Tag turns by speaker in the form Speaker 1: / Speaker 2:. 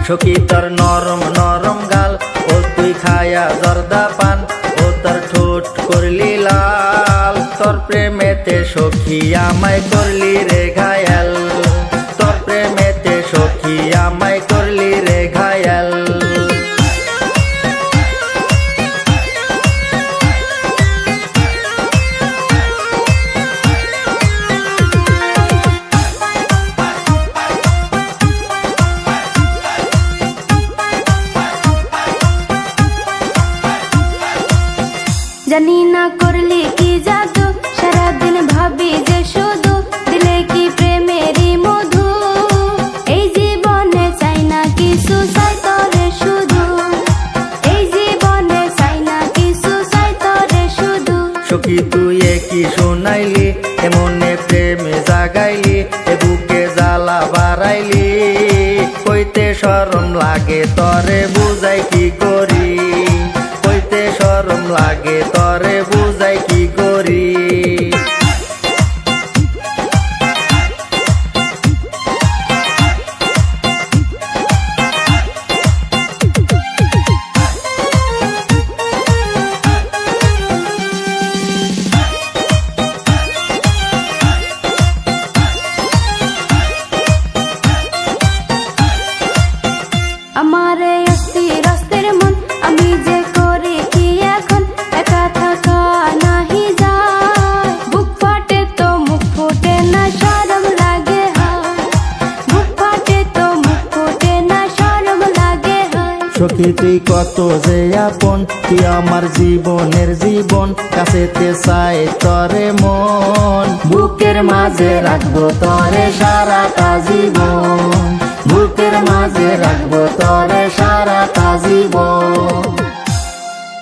Speaker 1: সখী তোর নরম নরম গাল, ও তুই খায়া জর্দা পান, ও তোর ঠোঁট করলি লাল। তোর প্রেমেতে সখী আমায় করলি রে ঘায়াল, তোর প্রেমেতে সখী আমায় করলি রে ঘায়াল।
Speaker 2: জানি না করলি কি জাদু, সারাদিন ভাবি যে শুধু দিলে কি প্রেমেরই মধু। এই জীবনে চাই না কিছু, চাই তরে শুধু, এই জীবনে চাই না কিছু, চাই তরে শুধু।
Speaker 1: সখী তুই কি শোনাইলি, এমনে প্রেমে জাগাইলি, এ বুকে জ্বালা বাড়াইলি। কইতে শরম লাগে তরে বুঝাই কি করি, কইতে শরম লাগে তরে বুঝাই কি করি।
Speaker 2: আমারে অস্থির অস্থির মন, আমি যে করি কি এখন, একা থাকা নাহি যায়। বুক ফাটে তো মুখ ফুটে না, শরম লাগে হায়, বুক ফাটে তো মুখ ফুটে না, শরম লাগে হায়।
Speaker 1: সখী তুই কত যে আপন, তুই আমার জীবনের জীবন, কাছেতে চাই তরে মন। বুকের মাঝে রাখবো তরে সারাটা জীবন, বুকের মাঝে রাখবো তরে সারাটা জীবন।